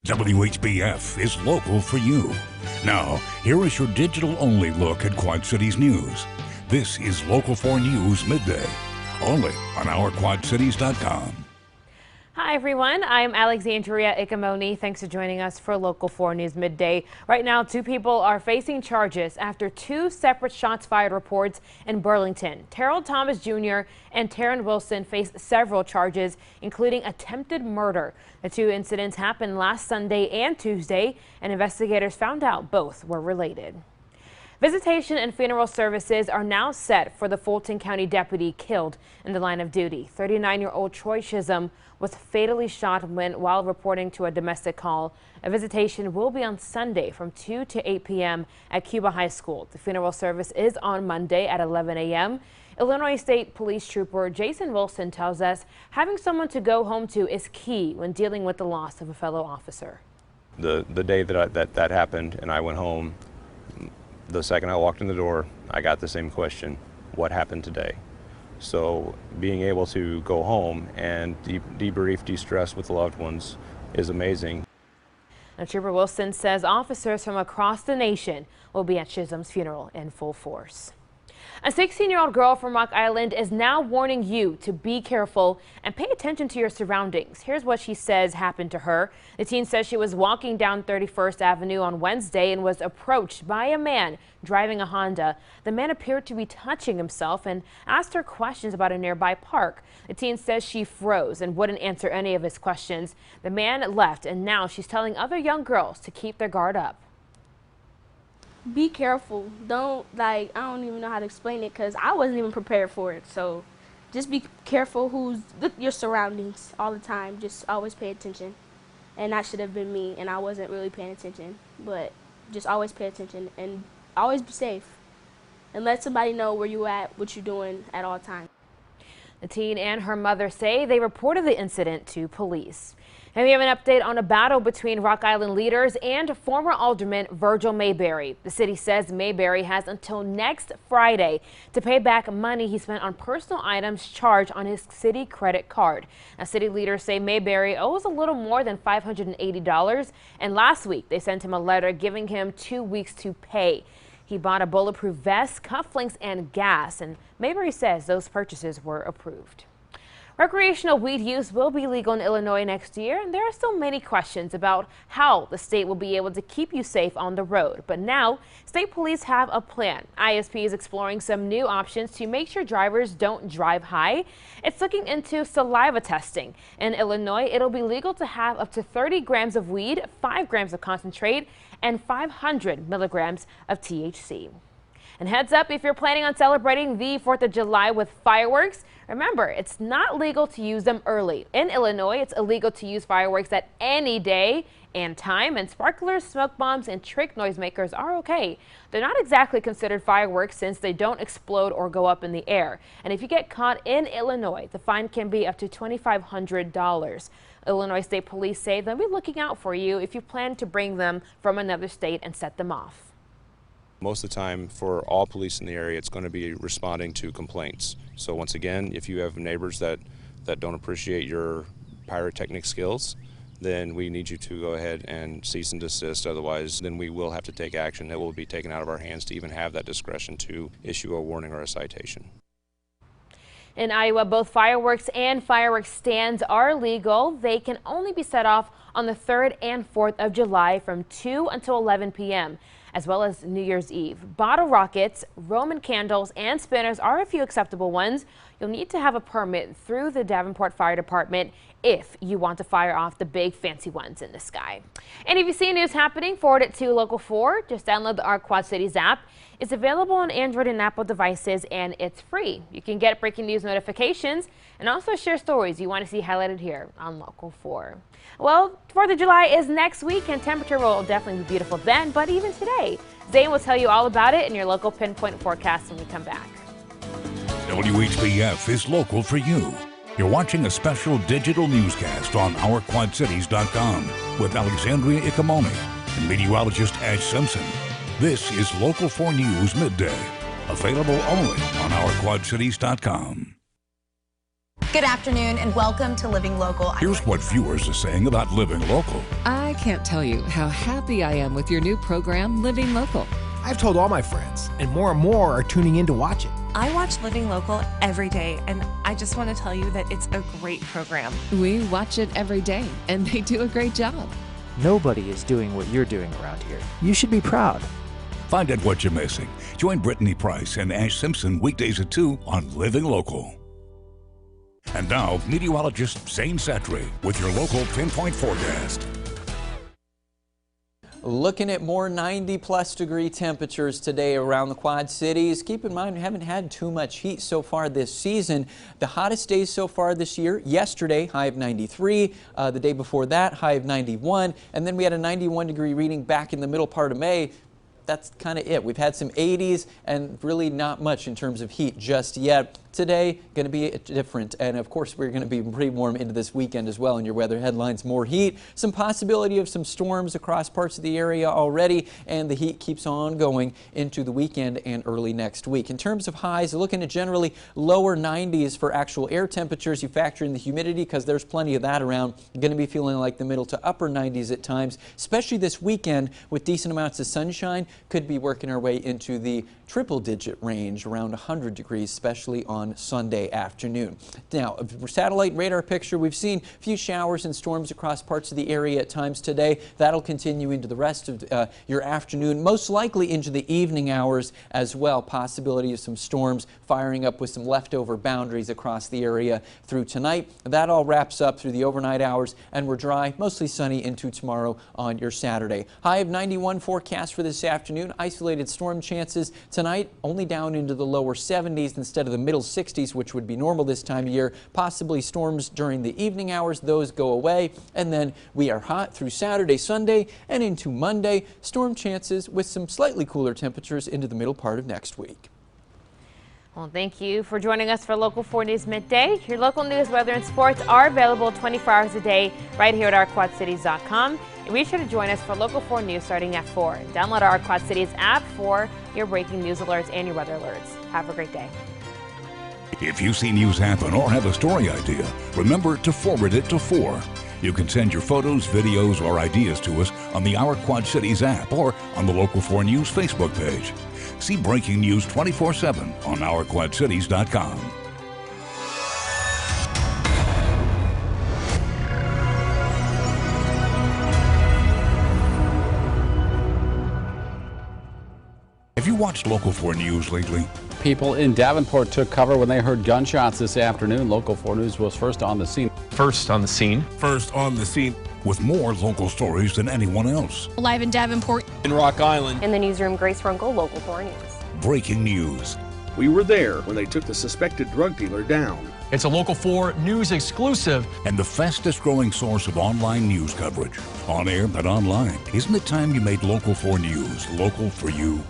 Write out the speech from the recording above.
WHBF is local for you. Now, here is your digital-only look at Quad Cities news. This is Local 4 News Midday, only on OurQuadCities.com. Hi everyone, I'm Alexandria Ikamoni. Thanks for joining us for Local 4 News Midday. Right now, 2 people are facing charges after 2 separate shots fired reports in Burlington. Terrell Thomas Jr. and Taryn Wilson face several charges, including attempted murder. The 2 incidents happened last Sunday and Tuesday, and investigators found out both were related. Visitation and funeral services are now set for the Fulton County deputy killed in the line of duty. 39-year-old Troy Chisholm was fatally shot while reporting to a domestic call. A visitation will be on Sunday from 2 to 8 p.m. at Cuba High School. The funeral service is on Monday at 11 a.m. Illinois State Police Trooper Jason Wilson tells us having someone to go home to is key when dealing with the loss of a fellow officer. The day that happened and I went home, the second I walked in the door, I got the same question: what happened today? So being able to go home and debrief, de-stress with loved ones is amazing. Now, Trooper Wilson says officers from across the nation will be at Chisholm's funeral in full force. A 16-year-old girl from Rock Island is now warning you to be careful and pay attention to your surroundings. Here's what she says happened to her. The teen says she was walking down 31st Avenue on Wednesday and was approached by a man driving a Honda. The man appeared to be touching himself and asked her questions about a nearby park. The teen says she froze and wouldn't answer any of his questions. The man left, and now she's telling other young girls to keep their guard up. Be careful. I don't even know how to explain it because I wasn't even prepared for it. So just be careful your surroundings all the time. Just always pay attention. And that should have been me, and I wasn't really paying attention. But just always pay attention and always be safe. And let somebody know where you at, what you're doing at all times. The teen and her mother say they reported the incident to police. And we have an update on a battle between Rock Island leaders and former Alderman Virgil Mayberry. The city says Mayberry has until next Friday to pay back money he spent on personal items charged on his city credit card. Now, city leaders say Mayberry owes a little more than $580, and last week they sent him a letter giving him 2 weeks to pay. He bought a bulletproof vest, cufflinks, and gas, and Mayberry says those purchases were approved. Recreational weed use will be legal in Illinois next year, and there are still many questions about how the state will be able to keep you safe on the road. But now, state police have a plan. ISP is exploring some new options to make sure drivers don't drive high. It's looking into saliva testing. In Illinois, it'll be legal to have up to 30 grams of weed, 5 grams of concentrate, and 500 milligrams of THC. And heads up, if you're planning on celebrating the 4th of July with fireworks, remember, it's not legal to use them early. In Illinois, it's illegal to use fireworks at any day and time, and sparklers, smoke bombs, and trick noisemakers are okay. They're not exactly considered fireworks since they don't explode or go up in the air. And if you get caught in Illinois, the fine can be up to $2,500. Illinois State Police say they'll be looking out for you if you plan to bring them from another state and set them off. Most of the time, for all police in the area, it's going to be responding to complaints. So once again, if you have neighbors that don't appreciate your pyrotechnic skills, then we need you to go ahead and cease and desist. Otherwise, then we will have to take action that will be taken out of our hands to even have that discretion to issue a warning or a citation. In Iowa, both fireworks and fireworks stands are legal. They can only be set off on the 3rd and 4th of July from 2 until 11 p.m. as well as New Year's Eve. Bottle rockets, Roman candles, and spinners are a few acceptable ones. You'll need to have a permit through the Davenport Fire Department if you want to fire off the big fancy ones in the sky. And if you see news happening, forward it to Local 4. Just download the Our Quad Cities app. It's available on Android and Apple devices, and it's free. You can get breaking news notifications and also share stories you want to see highlighted here on Local 4. Well, 4th of July is next week, and temperature will definitely be beautiful then, but even today. Zane will tell you all about it in your local pinpoint forecast when we come back. WHBF is local for you. You're watching a special digital newscast on OurQuadCities.com with Alexandria Ikamoni and meteorologist Ash Simpson. This is Local 4 News Midday, available only on OurQuadCities.com. Good afternoon and welcome to Living Local. Here's what viewers are saying about Living Local. I can't tell you how happy I am with your new program, Living Local. I've told all my friends, and more are tuning in to watch it. I watch Living Local every day, and I just want to tell you that it's a great program. We watch it every day, and they do a great job. Nobody is doing what you're doing around here. You should be proud. Find out what you're missing. Join Brittany Price and Ash Simpson weekdays at 2 on Living Local. And now, meteorologist Zane Satry with your local pinpoint forecast. Looking at more 90-plus degree temperatures today around the Quad Cities. Keep in mind, we haven't had too much heat so far this season. The hottest days so far this year, yesterday, high of 93. The day before that, high of 91. And then we had a 91-degree reading back in the middle part of May. That's kind of it. We've had some 80s and really not much in terms of heat just yet. Today, going to be different, and of course we're going to be pretty warm into this weekend as well. In your weather headlines, more heat, some possibility of some storms across parts of the area already, and the heat keeps on going into the weekend and early next week. In terms of highs, looking at generally lower 90s for actual air temperatures. You factor in the humidity because there's plenty of that around. You're going to be feeling like the middle to upper 90s at times, especially this weekend with decent amounts of sunshine. Could be working our way into the triple-digit range, around 100 degrees, especially on Sunday afternoon. Now, a satellite radar picture, we've seen a few showers and storms across parts of the area at times today. That'll continue into the rest of your afternoon, most likely into the evening hours as well. Possibility of some storms firing up with some leftover boundaries across the area through tonight. That all wraps up through the overnight hours, and we're dry, mostly sunny into tomorrow on your Saturday. High of 91 forecast for this afternoon. Isolated storm chances tonight, only down into the lower 70s instead of the middle 60s, which would be normal this time of year. Possibly storms during the evening hours. Those go away. And then we are hot through Saturday, Sunday, and into Monday. Storm chances with some slightly cooler temperatures into the middle part of next week. Well, thank you for joining us for Local 4 News Midday. Your local news, weather, and sports are available 24 hours a day right here at ourquadcities.com. And be sure to join us for Local 4 News starting at 4. Download our Quad Cities app for your breaking news alerts and your weather alerts. Have a great day. If you see news happen or have a story idea, remember to forward it to 4. You can send your photos, videos, or ideas to us on the Our Quad Cities app or on the Local 4 News Facebook page. See breaking news 24/7 on ourquadcities.com. Have you watched Local 4 News lately? People in Davenport took cover when they heard gunshots this afternoon. Local 4 News was first on the scene. First on the scene. First on the scene. With more local stories than anyone else. Live in Davenport. In Rock Island. In the newsroom, Grace Runkle, Local 4 News. Breaking news. We were there when they took the suspected drug dealer down. It's a Local 4 News exclusive. And the fastest growing source of online news coverage. On air and online. Isn't it time you made Local 4 News local for you?